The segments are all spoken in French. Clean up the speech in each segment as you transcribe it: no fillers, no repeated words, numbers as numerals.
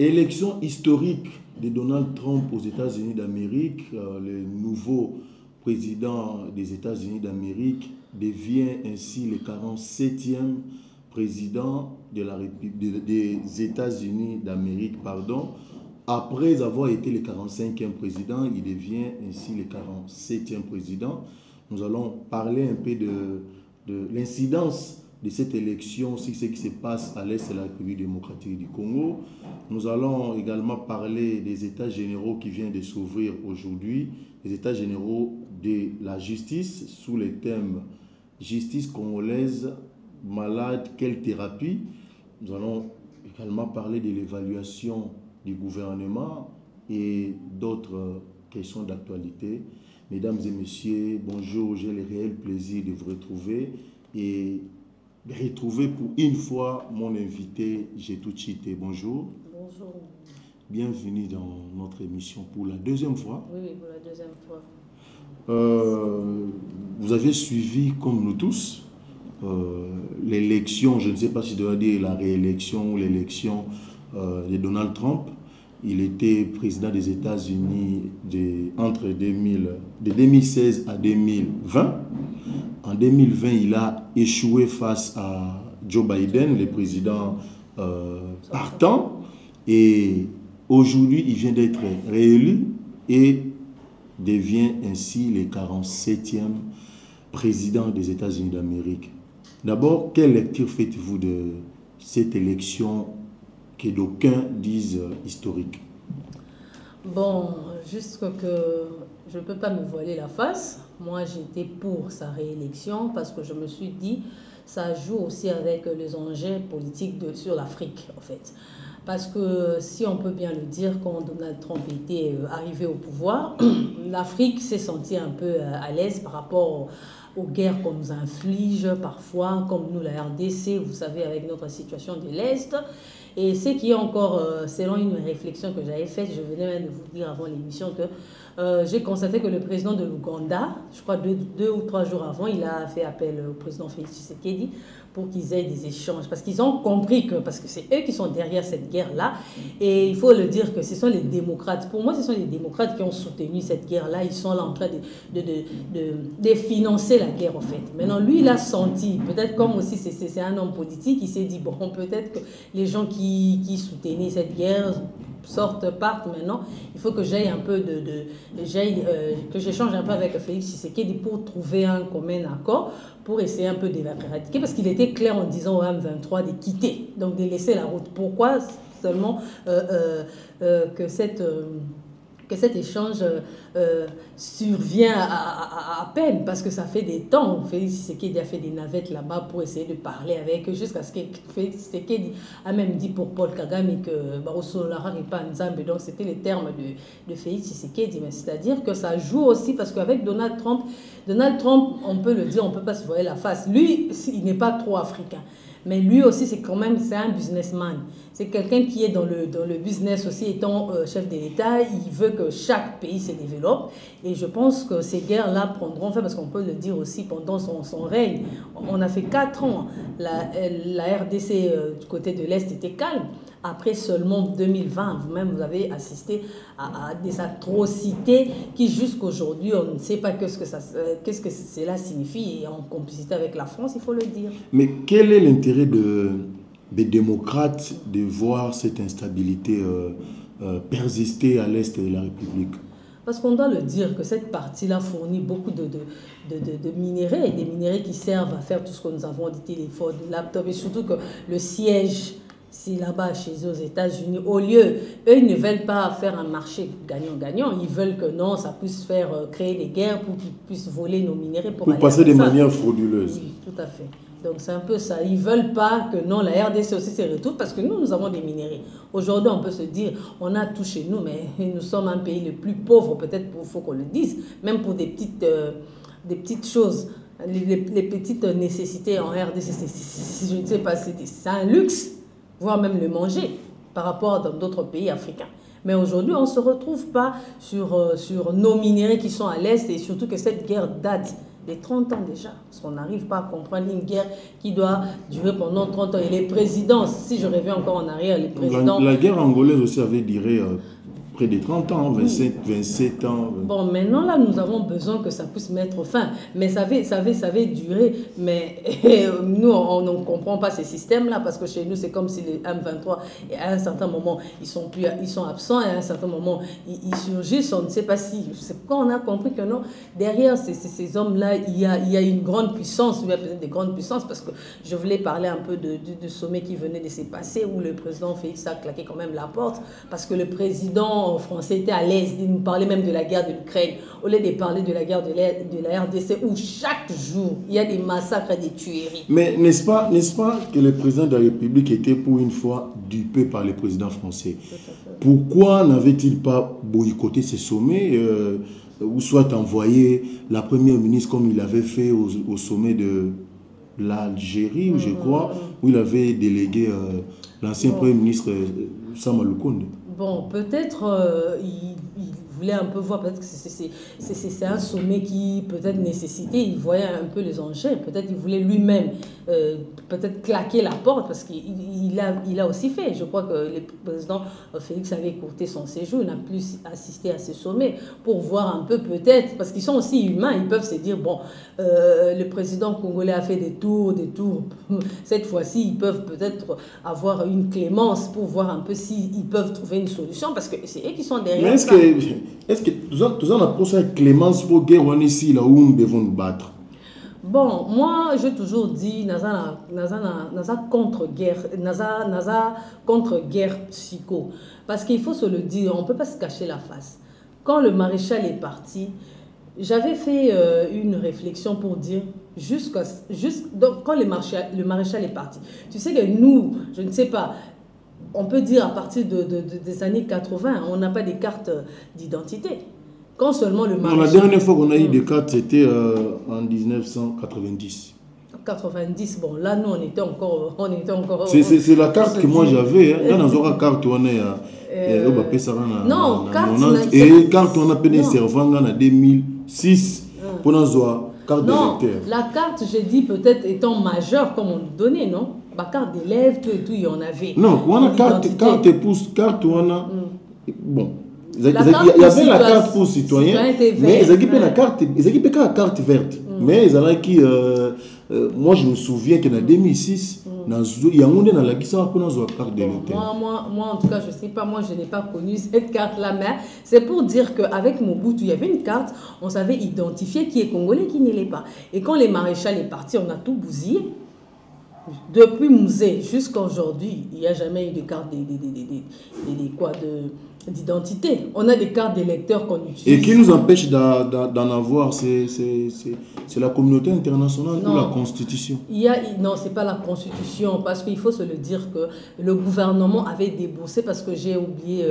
Élection historique de Donald Trump aux États-Unis d'Amérique, le nouveau président des États-Unis d'Amérique devient ainsi le 47e président de la République des États-Unis d'Amérique, pardon. Après avoir été le 45e président, il devient ainsi le 47e président. Nous allons parler un peu de l'incidence de cette élection, c'est ce qui se passe à l'est de la République démocratique du Congo. Nous allons également parler des états généraux qui viennent de s'ouvrir aujourd'hui, les états généraux de la justice sous le thème « Justice congolaise, malade, quelle thérapie ?» Nous allons également parler de l'évaluation du gouvernement et d'autres questions d'actualité. Mesdames et messieurs, bonjour, j'ai le réel plaisir de vous retrouver et de retrouver pour une fois mon invité Jetou Chité. Bonjour. Bonjour. Bienvenue dans notre émission pour la deuxième fois. Oui, pour la deuxième fois. Vous avez suivi, comme nous tous, l'élection, je ne sais pas si je dois dire la réélection ou l'élection de Donald Trump. Il était président des États-Unis entre 2016 à 2020. En 2020, il a échoué face à Joe Biden, le président partant. Et aujourd'hui, il vient d'être réélu et devient ainsi le 47e président des États-Unis d'Amérique. D'abord, quelle lecture faites-vous de cette élection que d'aucuns disent historique? Bon, juste que je ne peux pas me voiler la face. Moi, j'étais pour sa réélection parce que je me suis dit, ça joue aussi avec les enjeux politiques sur l'Afrique, en fait. Parce que si on peut bien le dire, quand Donald Trump était arrivé au pouvoir, l'Afrique s'est sentie un peu à l'aise par rapport aux guerres qu'on nous inflige parfois, comme nous, la RDC, vous savez, avec notre situation de l'Est. Et ce qui est encore, selon une réflexion que j'avais faite, je venais même de vous dire avant l'émission que j'ai constaté que le président de l'Ouganda, je crois deux ou trois jours avant, il a fait appel au président Félix Tshisekedi pour qu'ils aient des échanges. Parce qu'ils ont compris que, parce que c'est eux qui sont derrière cette guerre-là, et il faut le dire que ce sont les démocrates. Pour moi, ce sont les démocrates qui ont soutenu cette guerre-là. Ils sont là en train de financer la guerre, en fait. Maintenant, lui, il a senti, peut-être comme aussi c'est un homme politique, il s'est dit, bon, peut-être que les gens qui soutenaient cette guerre partent maintenant. Il faut que j'aille un peu que j'échange un peu avec Félix Tshisekedi pour trouver un commun accord, pour essayer un peu d'éradiquer, parce qu'il était clair en disant au M23 de quitter, donc de laisser la route. Pourquoi seulement que cet échange survient à peine, parce que ça fait des temps. Félix Tshisekedi a fait des navettes là-bas pour essayer de parler avec eux, jusqu'à ce que Félix Tshisekedi a même dit pour Paul Kagame que Barosolara n'est pas Nzambe. Donc c'était les termes de Félix Tshisekedi. Mais c'est-à-dire que ça joue aussi, parce qu'avec Donald Trump, on peut le dire, on ne peut pas se voiler la face. Lui, il n'est pas trop africain. Mais lui aussi, c'est un businessman. C'est quelqu'un qui est dans le business aussi, étant chef de l'État. Il veut que chaque pays se développe. Et je pense que ces guerres-là prendront fin, parce qu'on peut le dire aussi, pendant son règne. On a fait 4 ans. La RDC du côté de l'Est était calme. Après seulement 2020, vous-même, vous avez assisté à des atrocités qui, jusqu'aujourd'hui, on ne sait pas qu'est-ce que cela signifie. Et en complicité avec la France, il faut le dire. Mais quel est l'intérêt des démocrates de voir cette instabilité persister à l'est de la République? Parce qu'on doit le dire que cette partie-là fournit beaucoup de minéraux, et des minéraux qui servent à faire tout ce que nous avons dit, téléphones, laptops, et surtout que le siège, c'est là-bas chez eux aux États-Unis. Au lieu, eux, ils ne veulent pas faire un marché gagnant-gagnant. Ils veulent que non, ça puisse créer des guerres pour qu'ils puissent voler nos minéraux pour passer de manière frauduleuse. Oui, tout à fait. Donc c'est un peu ça. Ils ne veulent pas que non, la RDC aussi se retrouve, parce que nous avons des minéraux. Aujourd'hui, on peut se dire, on a tout chez nous, mais nous sommes un pays le plus pauvre, peut-être, il faut qu'on le dise, même pour des petites choses. Les petites nécessités en RDC, je ne sais pas, c'est un luxe, voire même le manger, par rapport à d'autres pays africains. Mais aujourd'hui, on ne se retrouve pas sur nos minéraux qui sont à l'Est, et surtout que cette guerre date les 30 ans déjà. Parce qu'on n'arrive pas à comprendre une guerre qui doit durer pendant 30 ans. Et les présidents, si je reviens encore en arrière, les présidents... La guerre angolaise aussi avait duré près de 30 ans, 27 ans. Bon, maintenant, là, nous avons besoin que ça puisse mettre fin. Mais ça avait duré. Mais nous, on ne comprend pas ces systèmes-là parce que chez nous, c'est comme si les M23, à un certain moment, ils sont absents et à un certain moment, ils surgissent. On ne sait pas si... C'est pourquoi on a compris que non, derrière ces hommes-là, il y a une grande puissance. Il y a peut-être des grandes puissances parce que je voulais parler un peu du sommet qui venait de se passer où le président Félix a claqué quand même la porte parce que le président français était à l'aise, il nous parlait même de la guerre de l'Ukraine, au lieu de parler de la guerre de la RDC, où chaque jour, il y a des massacres et des tueries. Mais n'est-ce pas que le président de la République était pour une fois dupé par le président français? Pourquoi n'avait-il pas boycotté ce sommet ou soit envoyé la première ministre comme il avait fait au sommet de l'Algérie, je crois, où il avait délégué l'ancien premier ministre Sama Lukonde? Bon, peut-être il voulait un peu voir, peut-être que c'est un sommet qui peut-être nécessitait, il voyait un peu les enjeux, peut-être il voulait lui-même peut-être claquer la porte parce qu'il a aussi fait. Je crois que le président Félix avait écourté son séjour, il n'a plus assisté à ce sommet pour voir un peu peut-être, parce qu'ils sont aussi humains, ils peuvent se dire, bon, le président congolais a fait des tours, cette fois-ci ils peuvent peut-être avoir une clémence pour voir un peu s'ils peuvent trouver une solution parce que c'est eux qui sont derrière. Mais est-ce que tout ça n'a pas ça clémence pour guerre ici là où nous devons nous battre? Bon, moi j'ai toujours dit naza contre-guerre psycho parce qu'il faut se le dire, on ne peut pas se cacher la face. Quand le maréchal est parti, j'avais fait une réflexion pour dire quand le maréchal est parti, tu sais que nous, je ne sais pas, on peut dire à partir des années 80, on n'a pas des cartes d'identité. Quand seulement le maréchal... Non, la dernière fois qu'on a eu des cartes, c'était en 1990. 90, bon, là, nous, on était encore... C'est la carte que moi j'avais. Là, dans une carte, on est non, et carte, on a payé des servants en 2006 pour nous avoir carte d'électeur. La carte, j'ai dit, peut-être étant majeure, comme on nous donnait, non? Ma carte d'élève, tout et tout, il y en avait. Non, on a carte épouse, carte, on a... Bon. Il y avait la carte pour citoyen, mais ils équipaient la carte verte. Mais ils allaient qui, moi je me souviens qu'en 2006, il y a un dans la carte de l'électeur. Moi en tout cas, je ne sais pas, moi je n'ai pas connu cette carte-là, mais c'est pour dire qu'avec Mobutu, il y avait une carte, on savait identifier qui est congolais, qui ne l'est pas. Et quand les maréchals est parti, on a tout bousillé. Depuis Mouzé jusqu'à aujourd'hui, il n'y a jamais eu de carte d'identité. On a des cartes d'électeurs qu'on utilise. Et qui nous empêche d'en avoir, c'est la communauté internationale ou la Constitution? Non, ce n'est pas la Constitution, parce qu'il faut se le dire que le gouvernement avait déboursé, parce que j'ai oublié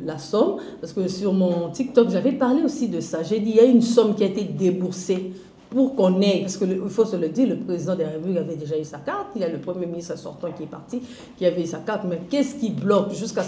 la somme, parce que sur mon TikTok, j'avais parlé aussi de ça. J'ai dit, il y a une somme qui a été déboursée pour qu'on ait, parce qu'il faut se le dire, le président de la République avait déjà eu sa carte, il y a le premier ministre sortant qui est parti, qui avait eu sa carte, mais qu'est-ce qui bloque jusqu'à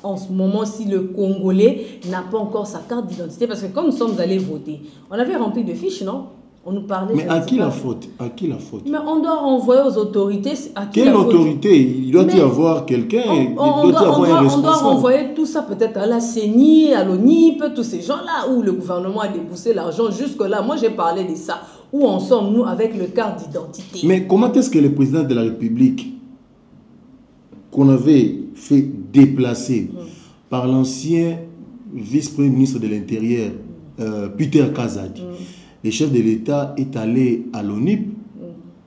en ce moment si le Congolais n'a pas encore sa carte d'identité? Parce que quand nous sommes allés voter, on avait rempli de fiches, non? On nous parlait... Mais à qui la faute? À qui la faute? Mais on doit renvoyer aux autorités. Quelle autorité? Il doit y avoir quelqu'un, il doit y avoir un responsable. On doit renvoyer tout ça peut-être à la CENI, à l'ONIP, tous ces gens-là où le gouvernement a déboursé l'argent jusque-là. Moi, j'ai parlé de ça. Où en sommes-nous avec le carte d'identité? Mais comment est-ce que le président de la République, qu'on avait fait déplacer par l'ancien vice-premier ministre de l'Intérieur, Peter Kazadi, le chef de l'État est allé à l'ONIP,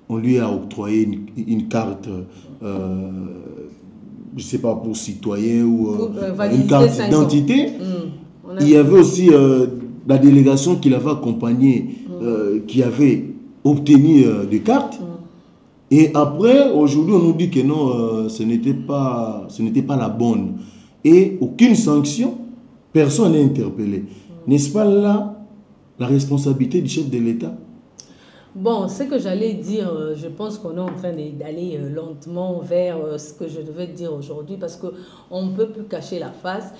on lui a octroyé une carte, je ne sais pas, pour citoyen ou une carte d'identité. Il y avait aussi la délégation qui l'avait accompagné, qui avait obtenu des cartes. Et après, aujourd'hui, on nous dit que non, ce n'était pas la bonne. Et aucune sanction, personne n'est interpellé. N'est-ce pas là la responsabilité du chef de l'État? Bon, ce que j'allais dire, je pense qu'on est en train d'aller lentement vers ce que je devais dire aujourd'hui parce qu'on ne peut plus cacher la face.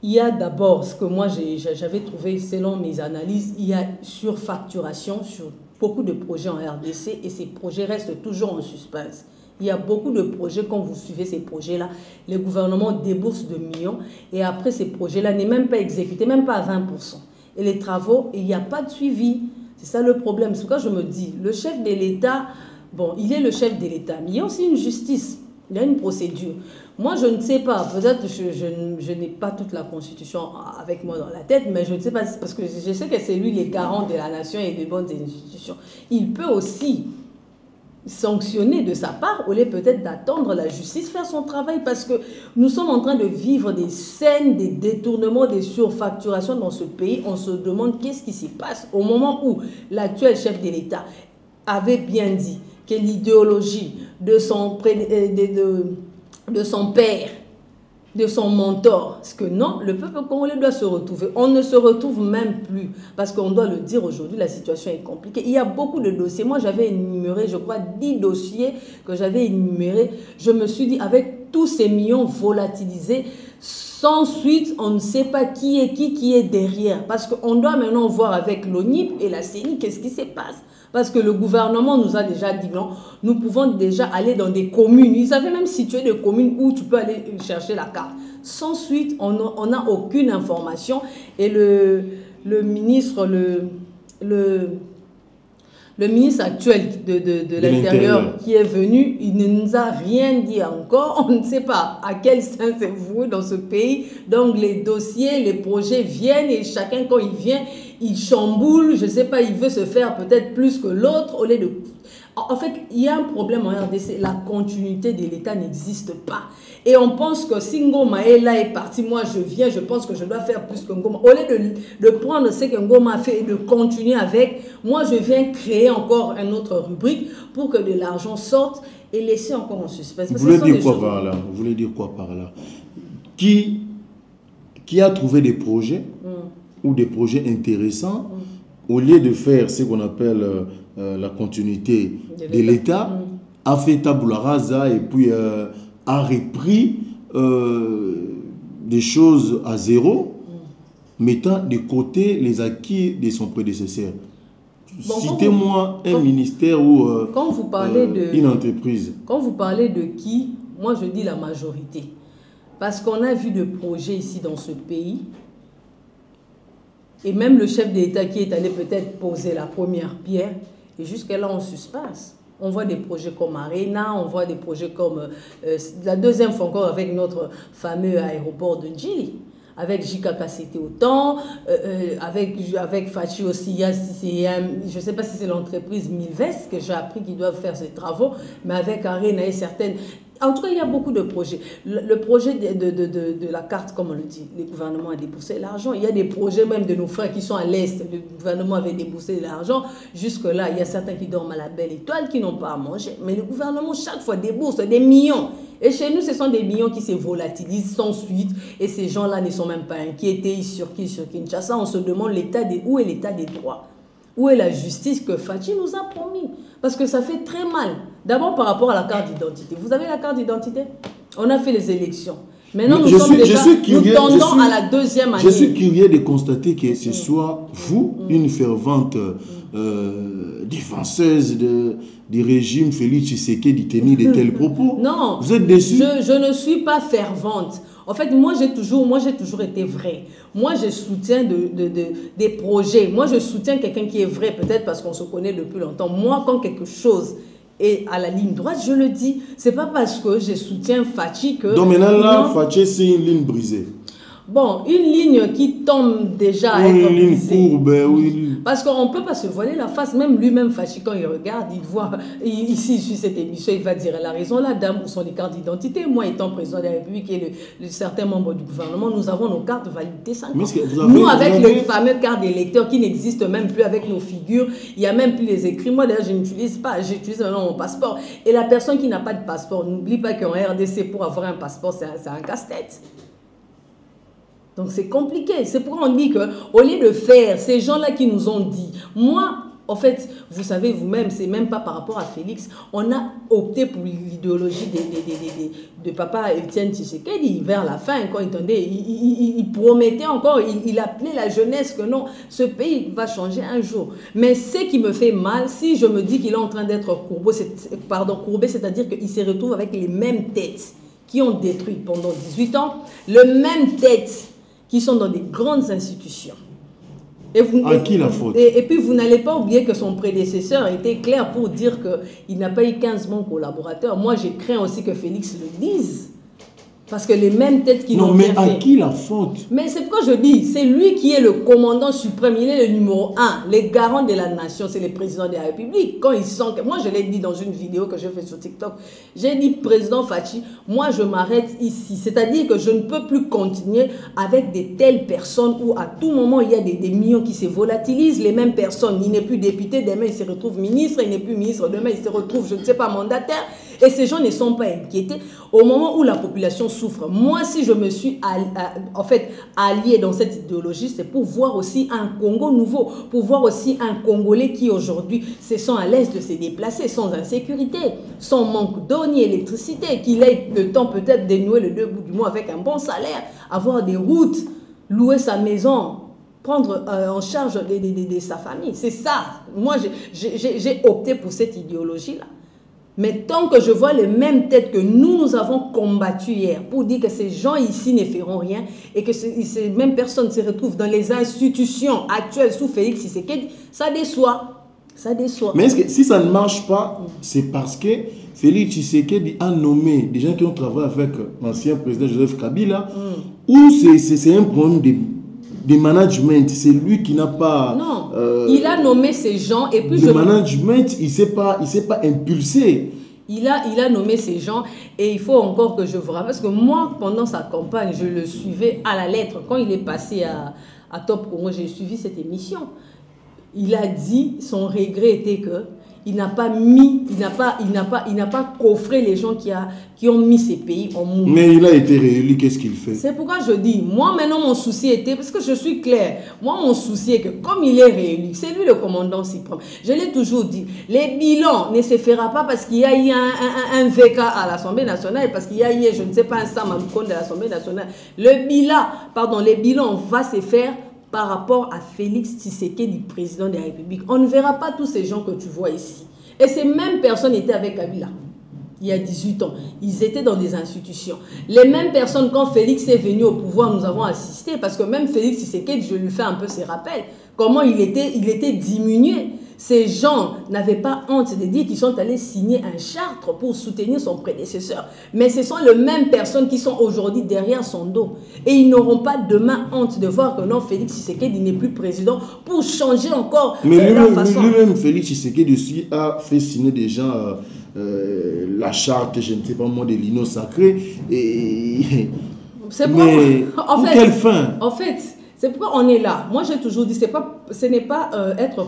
il y a d'abord ce que moi j'avais trouvé, selon mes analyses, il y a surfacturation sur beaucoup de projets en RDC et ces projets restent toujours en suspense. Il y a beaucoup de projets, quand vous suivez ces projets-là, les gouvernements déboursent de millions et après ces projets-là n'est même pas exécutés, même pas à 20%. Et les travaux, il n'y a pas de suivi. C'est ça le problème. C'est pourquoi je me dis, le chef de l'État, bon, il est le chef de l'État, mais il y a aussi une justice, il y a une procédure. Moi, je ne sais pas, peut-être je n'ai pas toute la Constitution avec moi dans la tête, mais je ne sais pas, parce que je sais que c'est lui le garant de la nation et des bonnes institutions. Il peut aussi sanctionner de sa part, au lieu peut-être d'attendre la justice faire son travail, parce que nous sommes en train de vivre des scènes, des détournements, des surfacturations dans ce pays. On se demande qu'est-ce qui s'y passe au moment où l'actuel chef de l'État avait bien dit que l'idéologie de son père, de son mentor, parce que non, le peuple congolais doit se retrouver. On ne se retrouve même plus, parce qu'on doit le dire aujourd'hui, la situation est compliquée. Il y a beaucoup de dossiers. Moi, j'avais énuméré, je crois, 10 dossiers que j'avais énumérés. Je me suis dit, avec tous ces millions volatilisés, sans suite, on ne sait pas qui est derrière. Parce qu'on doit maintenant voir avec l'ONIP et la CENI, qu'est-ce qui se passe. Parce que le gouvernement nous a déjà dit non, nous pouvons déjà aller dans des communes. Ils avaient même situé des communes où tu peux aller chercher la carte. Sans suite, on n'a aucune information. Et le ministre, le ministre actuel de l'Intérieur qui est venu, il ne nous a rien dit encore. On ne sait pas à quel sens c'est voué dans ce pays. Donc les dossiers, les projets viennent et chacun quand il vient, il chamboule. Je ne sais pas, il veut se faire peut-être plus que l'autre au lieu de... En fait, il y a un problème en RDC. La continuité de l'État n'existe pas. Et on pense que si Ngoma est là, est parti, moi je viens, je pense que je dois faire plus que Ngoma. Au lieu de prendre ce que Ngoma a fait et de continuer avec, moi je viens créer encore une autre rubrique pour que de l'argent sorte et laisser encore en suspens. Vous voulez dire quoi par là? Vous voulez dire quoi par là? Qui a trouvé des projets ou des projets intéressants au lieu de faire ce qu'on appelle la continuité de l'État, a fait tabula rasa et puis a repris des choses à zéro, mettant de côté les acquis de son prédécesseur. Bon, citez-moi un ministère ou une entreprise. Quand vous parlez de qui, moi je dis la majorité. Parce qu'on a vu de projets ici dans ce pays. Et même le chef d'État qui est allé peut-être poser la première pierre, et jusqu'à là on suspense. On voit des projets comme Arena, on voit des projets comme la deuxième fois encore avec notre fameux aéroport de Djili. Avec JKK c'était autant, avec Fachi aussi, je ne sais pas si c'est l'entreprise Milvest que j'ai appris qu'ils doivent faire ces travaux, mais avec Arena et certaines... En tout cas, il y a beaucoup de projets. Le projet de la carte, comme on le dit, le gouvernement a déboursé l'argent. Il y a des projets même de nos frères qui sont à l'Est. Le gouvernement avait déboursé l'argent. Jusque-là, il y a certains qui dorment à la belle étoile, qui n'ont pas à manger. Mais le gouvernement, chaque fois, débourse des millions. Et chez nous, ce sont des millions qui se volatilisent sans suite. Et ces gens-là ne sont même pas inquiétés sur Kinshasa. On se demande où est l'état des droits? Où est la justice que Fachi nous a promis? Parce que ça fait très mal. D'abord par rapport à la carte d'identité. Vous avez la carte d'identité? On a fait les élections. Maintenant, nous tendons à la deuxième année. Je suis curieux de constater que ce soit vous, une fervente défenseuse du régime Félix Tshisekedi, tenir de tels propos. Non, vous êtes déçu? Je ne suis pas fervente. En fait, moi, j'ai toujours été vrai. Moi, je soutiens des projets. Moi, je soutiens quelqu'un qui est vrai, peut-être parce qu'on se connaît depuis longtemps. Moi, quand quelque chose est à la ligne droite, je le dis. C'est pas parce que je soutiens Fachi que... Donc maintenant, là, Fachi, c'est une ligne brisée. Bon, une ligne qui tombe déjà à être brisée. Une courbe, oui. Parce qu'on ne peut pas se voiler la face. Même lui-même, Fachi, quand il regarde, il voit, ici, sur cette émission, il va dire la raison, la dame, où sont les cartes d'identité. Moi, étant président de la République et certains membres du gouvernement, nous avons nos cartes validées 5 ans. Nous, avec les fameux cartes d'électeurs qui n'existent même plus avec nos figures, il n'y a même plus les écrits. Moi, d'ailleurs, je n'utilise pas, j'utilise maintenant mon passeport. Et la personne qui n'a pas de passeport, n'oublie pas qu'en RDC, pour avoir un passeport, c'est un casse-tête. Donc c'est compliqué. C'est pourquoi on dit qu'au lieu de faire ces gens-là qui nous ont dit, moi, En fait, vous savez vous-même, c'est même pas par rapport à Félix. On a opté pour l'idéologie de papa Étienne Tshisekedi vers la fin, quand il promettait encore, il appelait la jeunesse que non, ce pays va changer un jour. Mais ce qui me fait mal, si je me dis qu'il est en train d'être courbé, c'est-à-dire qu'il se retrouve avec les mêmes têtes qui ont détruit pendant 18 ans, les mêmes têtes qui sont dans des grandes institutions. À qui la faute? Et puis vous n'allez pas oublier que son prédécesseur était clair pour dire qu'il n'a pas eu 15 bons collaborateurs. Moi, je crains aussi que Félix le dise. Parce que les mêmes têtes qui l'ont bien fait. Non, mais à qui la faute? Mais c'est pourquoi je dis, c'est lui qui est le commandant suprême, il est le numéro 1, les garants de la nation, c'est le président de la République. Quand ils sont, moi je l'ai dit dans une vidéo que j'ai fait sur TikTok, j'ai dit, président Fachi, moi je m'arrête ici. C'est-à-dire que je ne peux plus continuer avec de telles personnes où à tout moment il y a des millions qui se volatilisent, les mêmes personnes, il n'est plus député, demain il se retrouve ministre, il n'est plus ministre, demain il se retrouve, je ne sais pas, mandataire. Et ces gens ne sont pas inquiétés au moment où la population souffre. Moi, si je me suis allié dans cette idéologie, c'est pour voir aussi un Congo nouveau, pour voir aussi un Congolais qui aujourd'hui se sent à l'aise de se déplacer sans insécurité, sans manque d'eau ni électricité, qu'il ait le temps peut-être de nouer le 2 bouts du mois avec un bon salaire, avoir des routes, louer sa maison, prendre en charge de sa famille. C'est ça. Moi, j'ai opté pour cette idéologie-là. Mais tant que je vois les mêmes têtes que nous avons combattues hier pour dire que ces gens ici ne feront rien et que ces mêmes personnes se retrouvent dans les institutions actuelles sous Félix Tshisekedi, ça déçoit. Ça déçoit. Mais est-ce que si ça ne marche pas, c'est parce que Félix Tshisekedi a nommé des gens qui ont travaillé avec l'ancien président Joseph Kabila, ou c'est un problème de management, c'est lui qui n'a pas... Non, il a nommé ces gens et puis... Le management, il ne s'est pas impulsé. Il a nommé ces gens et il faut encore que je vous rappelle, parce que moi, pendant sa campagne, je le suivais à la lettre. Quand il est passé à Top Congo, j'ai suivi cette émission. Il a dit, son regret était que il n'a pas coffré les gens qui ont mis ces pays en mouvement. Mais il a été réélu, qu'est-ce qu'il fait? C'est pourquoi je dis, moi maintenant mon souci était, parce que je suis claire, moi mon souci est que comme il est réélu, c'est lui le commandant suprême. Je l'ai toujours dit, les bilans ne se fera pas parce qu'il y a eu un VK à l'Assemblée nationale, parce qu'il y a eu, je ne sais pas, un Samaloukon de l'Assemblée nationale. Les bilans va se faire par rapport à Félix Tshisekedi, président de la République. On ne verra pas tous ces gens que tu vois ici. Et ces mêmes personnes étaient avec Kabila, il y a 18 ans. Ils étaient dans des institutions. Les mêmes personnes, quand Félix est venu au pouvoir, nous avons assisté, parce que même Félix Tshisekedi, je lui fais un peu ses rappels, comment il était diminué. Ces gens n'avaient pas honte de dire qu'ils sont allés signer un charte pour soutenir son prédécesseur. Mais ce sont les mêmes personnes qui sont aujourd'hui derrière son dos. Et ils n'auront pas demain honte de voir que non, Félix Tshisekedi n'est plus président pour changer encore la façon. Mais lui-même, Félix Tshisekedi aussi a fait signer déjà la charte, je ne sais pas moi, de l'Union sacrée. C'est mais pour quelle fin? En fait, c'est pourquoi on est là. Moi, j'ai toujours dit, ce n'est pas être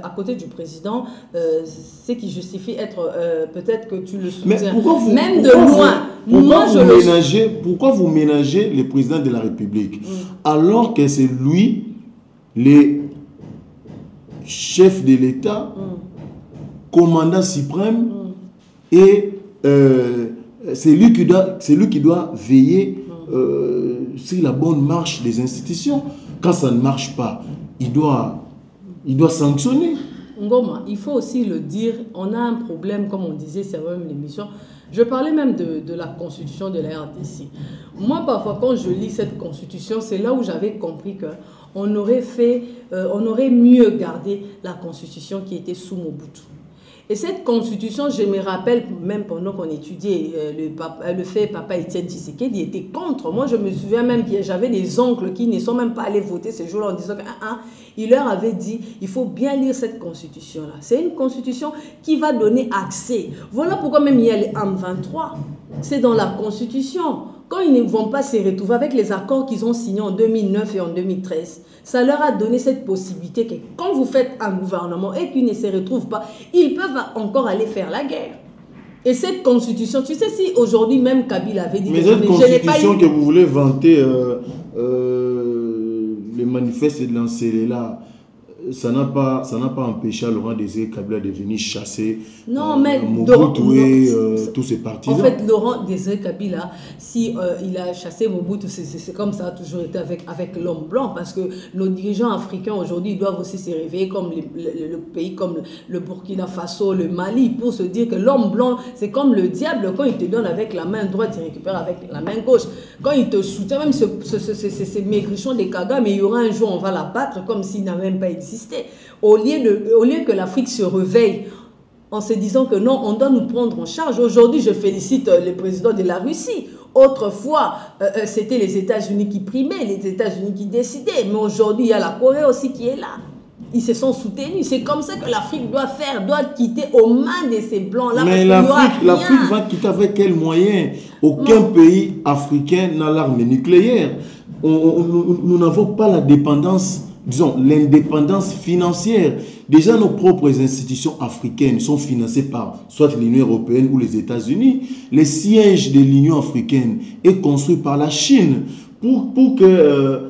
à côté du président, ce qui justifie être peut-être que tu le soutiens. Même de loin. Pourquoi vous ménagez le président de la République alors que c'est lui, le chef de l'État, commandant suprême, et c'est lui qui doit veiller sur la bonne marche des institutions. Quand ça ne marche pas, il doit sanctionner. Ngoma, il faut aussi le dire, on a un problème, comme on disait, c'est même l'émission. Je parlais même de la constitution de la RDC. Moi, parfois, quand je lis cette constitution, c'est là où j'avais compris qu'on aurait mieux gardé la constitution qui était sous Mobutu. Et cette constitution, je me rappelle, même pendant qu'on étudiait le fait Papa Étienne Tshisekedi était contre. Moi, je me souviens même que j'avais des oncles qui ne sont même pas allés voter ces jours-là en disant qu'il leur avait dit, il faut bien lire cette constitution-là. C'est une constitution qui va donner accès. Voilà pourquoi même il y a les AM23. C'est dans la constitution. Quand ils ne vont pas se retrouver avec les accords qu'ils ont signés en 2009 et en 2013, ça leur a donné cette possibilité que quand vous faites un gouvernement et qu'ils ne se retrouvent pas, ils peuvent encore aller faire la guerre. Et cette constitution, tu sais, si aujourd'hui même Kabila avait dit... Mais cette constitution que vous voulez vanter, le manifeste de l'Ancélé là, ça n'a pas empêché Laurent Désiré Kabila de venir chasser Mobutu et tous ses partisans. En fait, Laurent Désiré Kabila, si il a chassé Mobutu, c'est comme ça a toujours été avec l'homme blanc, parce que nos dirigeants africains aujourd'hui doivent aussi se réveiller comme le pays comme le Burkina Faso, le Mali, pour se dire que l'homme blanc, c'est comme le diable, quand il te donne avec la main droite, il récupère avec la main gauche. Quand il te soutient, même ces maigrichons des Kaga, mais il y aura un jour, on va la battre comme s'il n'a même pas existé. Au lieu que l'Afrique se réveille en se disant que non, on doit nous prendre en charge. Aujourd'hui, je félicite le président de la Russie. Autrefois, c'était les États-Unis qui primaient, les États-Unis qui décidaient. Mais aujourd'hui, il y a la Corée aussi qui est là. Ils se sont soutenus. C'est comme ça que l'Afrique doit faire, doit quitter aux mains de ces blancs-là. Mais l'Afrique va quitter avec quels moyens? Aucun pays africain n'a l'arme nucléaire. Nous n'avons pas la dépendance, disons, l'indépendance financière. Déjà, nos propres institutions africaines sont financées par soit l'Union européenne ou les États-Unis. Le siège de l'Union africaine est construit par la Chine pour que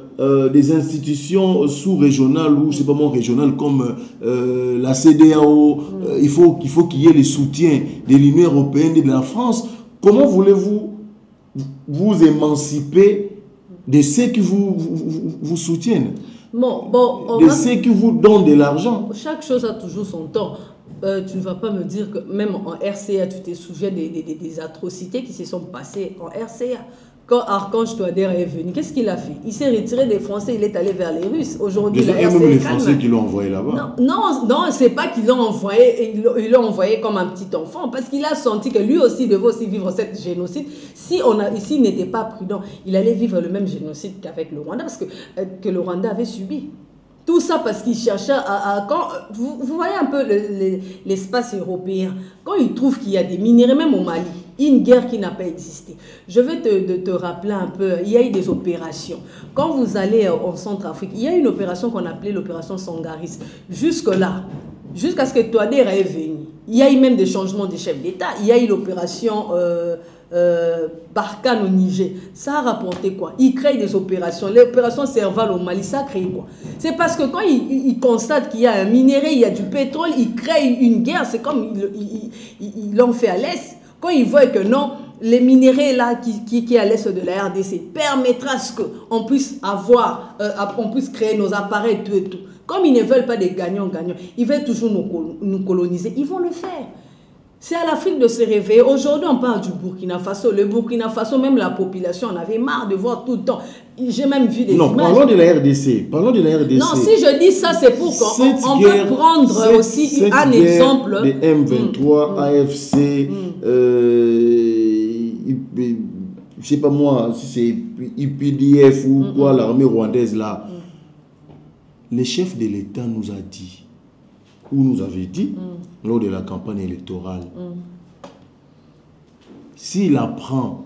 des institutions sous-régionales ou, je sais pas moi, régionales comme la CEDEAO, il faut qu'il y ait le soutien de l'Union européenne et de la France. Comment voulez-vous vous émanciper de ceux qui vous soutiennent, de ceux qui vous donnent de l'argent? Chaque chose a toujours son temps. Tu ne vas pas me dire que même en RCA, tu t'es souviens des atrocités qui se sont passées en RCA. Quand Archange Touadéra est venu, qu'est-ce qu'il a fait? Il s'est retiré des Français, il est allé vers les Russes. Aujourd'hui, il y a même les Français qui l'ont envoyé là-bas. Non, c'est pas qu'ils l'ont envoyé, ils l'ont envoyé comme un petit enfant, parce qu'il a senti que lui aussi devait aussi vivre cette génocide. S'il n'était pas prudent, il allait vivre le même génocide qu'avec le Rwanda, parce que le Rwanda avait subi. Tout ça parce qu'il cherchait vous voyez un peu l'espace européen. Quand il trouve qu'il y a des minéraux, même au Mali, une guerre qui n'a pas existé. Je vais te rappeler un peu, il y a eu des opérations. Quand vous allez en Centrafrique, il y a une opération qu'on appelait l'opération Sangaris. Jusque-là, jusqu'à ce que Touadéra est venu, il y a eu même des changements de chefs d'État. Il y a eu l'opération Barkhane au Niger. Ça a rapporté quoi? Il crée des opérations. L'opération Serval au Mali, ça a créé quoi? C'est parce que quand il constate qu'il y a un minerai, il y a du pétrole, il crée une guerre. C'est comme ils l'ont fait à l'Est. Quand ils voient que non, les minéraux là qui est à l'est de la RDC permettra à ce qu'on puisse on puisse créer nos appareils tout et tout. Comme ils ne veulent pas des gagnants-gagnants, ils veulent toujours nous coloniser, ils vont le faire. C'est à l'Afrique de se réveiller. Aujourd'hui, on parle du Burkina Faso. Le Burkina Faso, même la population en avait marre de voir tout le temps. J'ai même vu des images. Non, parlons de la RDC. Parlons de la RDC. Non, si je dis ça, c'est pour qu'on peut prendre aussi un exemple. Les M23, AFC, je sais pas moi, si c'est IPDF ou quoi, l'armée rwandaise là. Le chef de l'État nous a dit, ou nous avait dit, lors de la campagne électorale, s'il apprend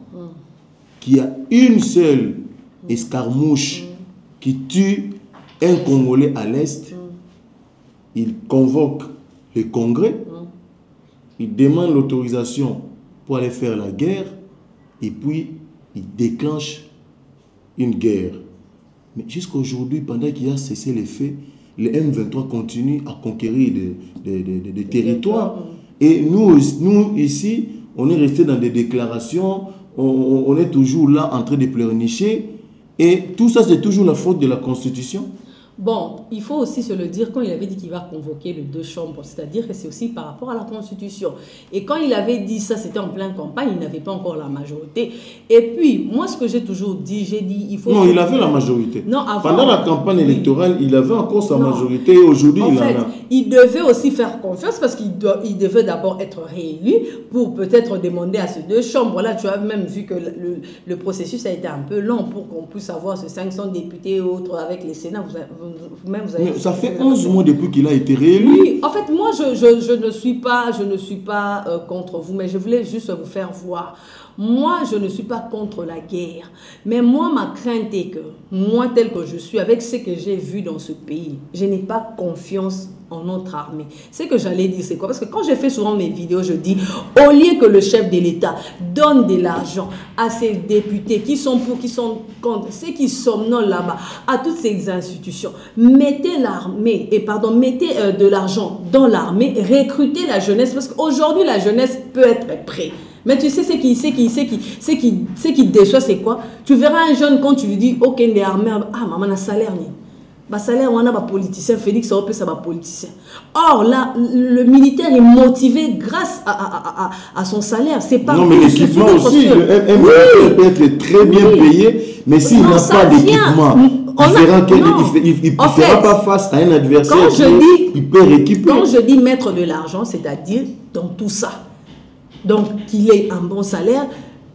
qu'il y a une seule escarmouche qui tue un Congolais à l'Est, il convoque le Congrès, il demande l'autorisation pour aller faire la guerre, et puis il déclenche une guerre. Mais jusqu'à aujourd'hui, pendant qu'il a cessé les faits, le M23 continue à conquérir des territoires. Et nous ici, on est resté dans des déclarations, on est toujours là en train de pleurnicher. Et tout ça, c'est toujours la faute de la Constitution. Bon, il faut aussi se le dire quand il avait dit qu'il va convoquer les deux chambres, c'est-à-dire que c'est aussi par rapport à la Constitution. Et quand il avait dit ça, c'était en pleine campagne, il n'avait pas encore la majorité. Et puis, moi, ce que j'ai toujours dit, il faut... Non, il avait la majorité. Non, avant, pendant la campagne électorale, il avait encore sa majorité et aujourd'hui, il en a. Il devait aussi faire confiance parce qu'il devait d'abord être réélu pour peut-être demander à ces deux chambres. Là, tu as même vu que le processus a été un peu long pour qu'on puisse avoir ces 500 députés et autres avec les Sénats. Vous avez ça fait 11 mois depuis qu'il a été réélu. Oui, en fait, moi, je ne suis pas contre vous, mais je voulais juste vous faire voir. Moi, je ne suis pas contre la guerre. Mais moi, ma crainte est que, moi, tel que je suis, avec ce que j'ai vu dans ce pays, je n'ai pas confiance en notre armée. Ce que j'allais dire, c'est quoi? Parce que quand je fais souvent mes vidéos, je dis, au lieu que le chef de l'État donne de l'argent à ses députés qui sont pour, qui sont contre, ceux qui somnolent là-bas, à toutes ces institutions, mettez l'armée, mettez de l'argent dans l'armée, recrutez la jeunesse, parce qu'aujourd'hui, la jeunesse peut être prête. Mais tu sais, ce qui déçoit, c'est quoi? Tu verras un jeune quand tu lui dis, ok, il est armé, ah, maman, a salaire, salaire, on a un politicien, Félix, on peut ça, un politicien. Or, là, le militaire est motivé grâce à son salaire. C'est pas. Non, mais l'équipement aussi, un militaire peut être très bien payé, mais s'il n'a pas d'équipement, il ne fera pas face à un adversaire hyper équipé. Quand je dis mettre de l'argent, c'est-à-dire dans tout ça. Donc, qu'il ait un bon salaire,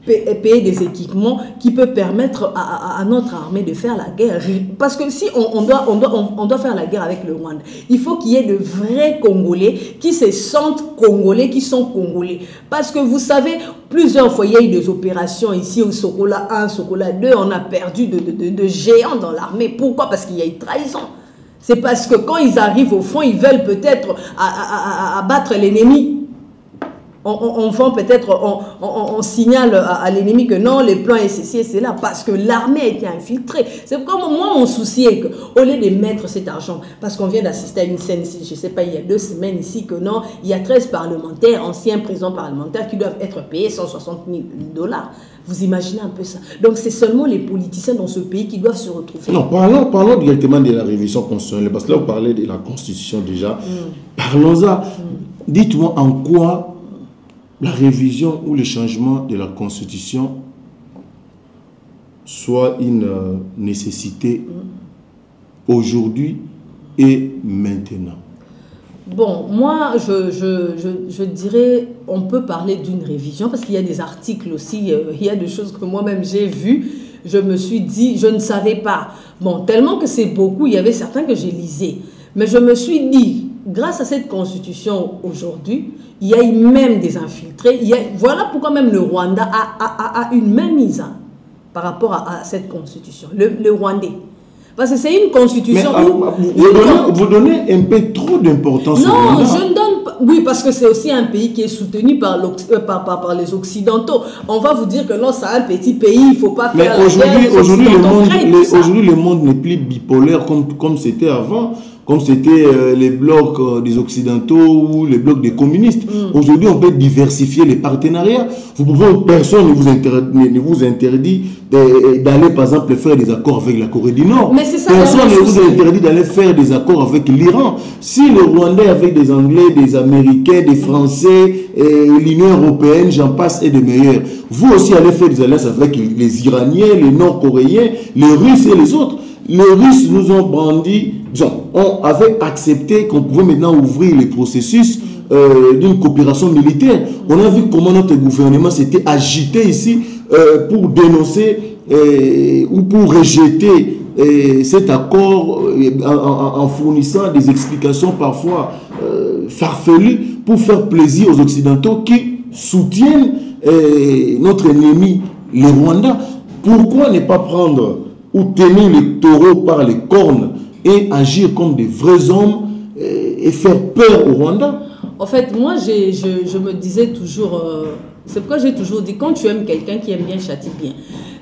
payer des équipements qui peut permettre à notre armée de faire la guerre. Parce que si on doit faire la guerre avec le Rwanda, il faut qu'il y ait de vrais Congolais qui se sentent Congolais, qui sont Congolais. Parce que vous savez, plusieurs fois, il y a eu des opérations ici au Sokola 1, Sokola 2, on a perdu de géants dans l'armée. Pourquoi? Parce qu'il y a eu trahison. C'est parce que quand ils arrivent au fond, ils veulent peut-être abattre l'ennemi. On vend peut-être, on signale à l'ennemi que non, les plans et ceci et cela, parce que l'armée a été infiltrée. C'est pourquoi moi, mon souci est qu'au lieu de mettre cet argent, parce qu'on vient d'assister à une scène ici, je ne sais pas, il y a 2 semaines ici, que non, il y a 13 parlementaires, anciens présidents parlementaires qui doivent être payés 160 000 $. Vous imaginez un peu ça. Donc c'est seulement les politiciens dans ce pays qui doivent se retrouver. Non, parlons directement de la révision constitutionnelle, parce que là, vous parlez de la Constitution déjà. Parlons-en. Dites-moi en quoi la révision ou le changement de la Constitution soit une nécessité aujourd'hui et maintenant. Bon, moi, je dirais, on peut parler d'une révision parce qu'il y a des articles aussi, il y a des choses que moi-même j'ai vues. Je me suis dit, je ne savais pas. Bon, tellement que c'est beaucoup, il y avait certains que j'ai lisés. Mais je me suis dit, grâce à cette constitution aujourd'hui, il y a eu même des infiltrés. Voilà pourquoi même le Rwanda a une même mise par rapport à cette constitution, le Rwandais. Parce que c'est une constitution où... Vous donnez un peu trop d'importance au Rwanda. Non, je ne donne pas... Oui, parce que c'est aussi un pays qui est soutenu par les Occidentaux. On va vous dire que non, c'est un petit pays, il ne faut pas faire la guerre. Aujourd'hui, le monde n'est plus bipolaire comme c'était avant. Comme c'était les blocs des Occidentaux ou les blocs des communistes. Aujourd'hui, on peut diversifier les partenariats. Personne ne vous interdit d'aller, par exemple, faire des accords avec la Corée du Nord. Mais ça, personne ne vous interdit d'aller faire des accords avec l'Iran. Si le Rwandais est avec des Anglais, des Américains, des Français, l'Union européenne, j'en passe, et de meilleurs, vous aussi allez faire des alliances avec les Iraniens, les Nord-Coréens, les Russes et les autres. Les Russes nous ont brandi, on avait accepté qu'on pouvait maintenant ouvrir les processus d'une coopération militaire. On a vu comment notre gouvernement s'était agité ici pour dénoncer ou pour rejeter cet accord en fournissant des explications parfois farfelues pour faire plaisir aux Occidentaux qui soutiennent notre ennemi, le Rwanda. Pourquoi ne pas prendre ou tenir les taureaux par les cornes et agir comme des vrais hommes et faire peur au Rwanda? En fait, moi, je me disais toujours, c'est pourquoi j'ai toujours dit, quand tu aimes quelqu'un qui aime bien, châtie bien.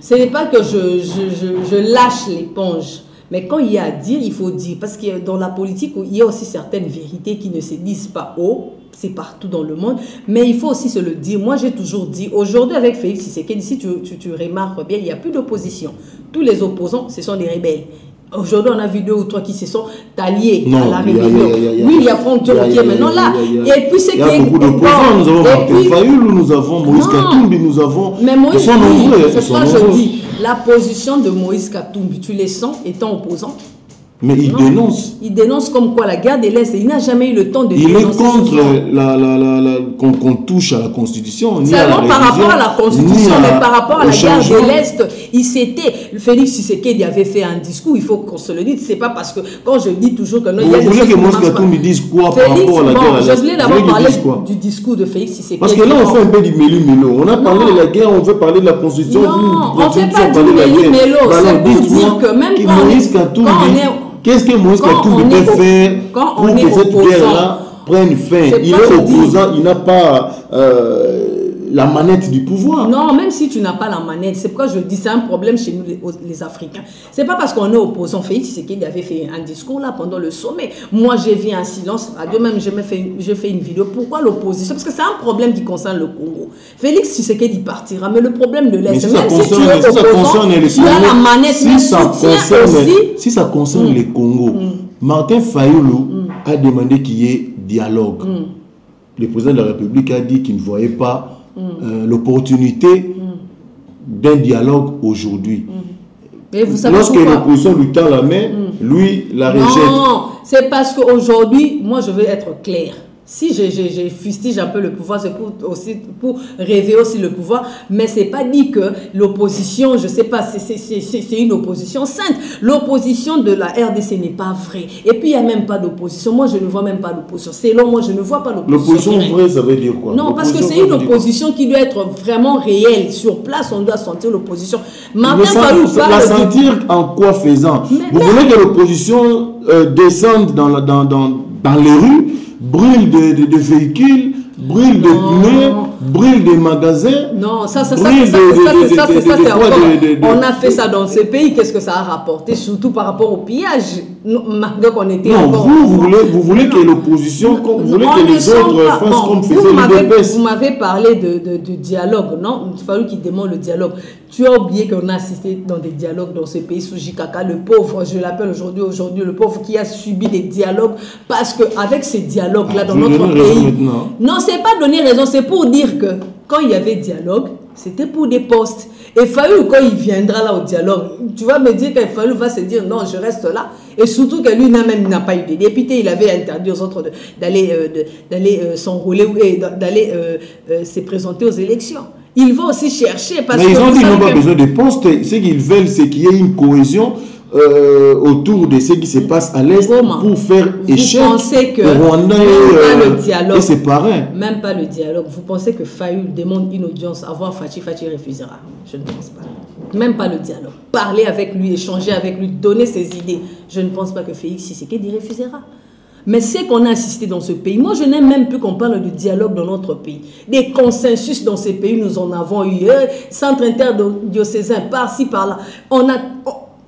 Ce n'est pas que je lâche l'éponge, mais quand il y a à dire, il faut dire. Parce que dans la politique, il y a aussi certaines vérités qui ne se disent pas haut. C'est partout dans le monde, mais il faut aussi se le dire. Moi, j'ai toujours dit, aujourd'hui avec Félix Tshisekedi, si tu remarques bien, il n'y a plus d'opposition. Tous les opposants, ce sont des rebelles. Aujourd'hui, on a vu 2 ou 3 qui se sont alliés à la rébellion. Oui, il y a Franck Diop qui est maintenant là. Et puis, c'est qu'il y a beaucoup d'opposants. Nous avons Martin Fayulu, nous avons Moïse Katumbi, nous avons... Mais Moïse, c'est ça je dis. La position de Moïse Katumbi, tu les sens étant opposant? Mais il dénonce. Il dénonce comme quoi la guerre de l'Est, il n'a jamais eu le temps de dénoncer. Il est contre qu'on touche à la Constitution. Seulement par rapport à la Constitution, mais par rapport à la guerre de l'Est, il s'était... Félix Tshisekedi avait fait un discours, il faut qu'on se le dise, c'est pas parce que, quand je dis toujours que non, il y a des choses... Vous voulez que Moscato me dise quoi par rapport à la guerre de l'Est? Je voulais d'abord parler du discours de Félix Tshisekedi. Parce que là, on fait un peu du méli-mélo. On a parlé de la guerre, on veut parler de la Constitution. Non, on ne fait pas du méli-mélo. C'est pour dire que même quand on est... Qu'est-ce que Moïse Katumbi peut faire pour que cette guerre-là prenne fin? Il est opposant, il n'a pas la manette du pouvoir. Non, même si tu n'as pas la manette, c'est pourquoi je dis c'est un problème chez nous les Africains. C'est pas parce qu'on est opposant. Félix Tshisekedi avait fait un discours là pendant le sommet. Moi, j'ai vu un silence radio, même j'ai fait une vidéo. Pourquoi l'opposition? Parce que c'est un problème qui concerne le Congo. Félix Tshisekedi partira, mais le problème de l'Est, même si tu es opposant, tu as la manette, si ça concerne les Congo, Martin Fayulu a demandé qu'il y ait dialogue. Le président de la République a dit qu'il ne voyait pas l'opportunité d'un dialogue aujourd'hui. Lorsque l'opposition lui tend la main, lui la rejette. Non, c'est parce qu'aujourd'hui, moi je veux être clair. Si je fustige un peu le pouvoir, c'est pour rêver aussi le pouvoir, mais c'est pas dit que l'opposition, je sais pas, c'est une opposition sainte. L'opposition de la RDC n'est pas vraie. Et puis il n'y a même pas d'opposition. Moi, je ne vois même pas d'opposition. Selon moi, je ne vois pas l'opposition. L'opposition vraie, ça veut dire quoi? Non, parce que c'est une opposition qui doit être vraiment réelle. Sur place, on doit sentir l'opposition. Martin Fayulu parle la sentir en quoi faisant? Vous voulez que l'opposition descende dans les rues, brûle de véhicules, brûle de pneus, brûle des magasins. Non, ça c'est on a fait ça dans ce pays. Qu'est-ce que ça a rapporté, surtout par rapport au pillage? Malgré qu'on était vous voulez que l'opposition, vous voulez que les autres fassent comme faisait l'UDPS. Vous m'avez parlé de dialogue, non? Il fallait qu'il demande le dialogue. Tu as oublié qu'on a assisté dans des dialogues dans ce pays sous Jikaka, le pauvre, je l'appelle aujourd'hui le pauvre qui a subi des dialogues, parce qu'avec ces dialogues-là dans notre pays... Non, c'est pas donner raison, c'est pour dire que quand il y avait dialogue, c'était pour des postes. Et Fayulu, quand il viendra là au dialogue, tu vas me dire que Fayulu va se dire non, je reste là. Et surtout que lui même n'a pas eu de député, il avait interdit aux autres d'aller s'enrôler et d'aller se présenter aux élections. Il va aussi chercher parce que... Mais ils ont dit qu'ils n'ont pas besoin de postes. Ce qu'ils veulent, c'est qu'il y ait une cohésion autour de ce qui se passe à l'Est pour faire échec au Rwanda et ses parrains. Même pas le dialogue. Vous pensez que Fayulu demande une audience avant Fachi refusera? Je ne pense pas. Même pas le dialogue. Parler avec lui, échanger avec lui, donner ses idées. Je ne pense pas que Félix Tshisekedi refusera. Mais c'est qu'on a assisté dans ce pays. Moi, je n'aime même plus qu'on parle de dialogue dans notre pays. Des consensus dans ces pays, nous en avons eu. Centre interdiocésain, par-ci, par-là.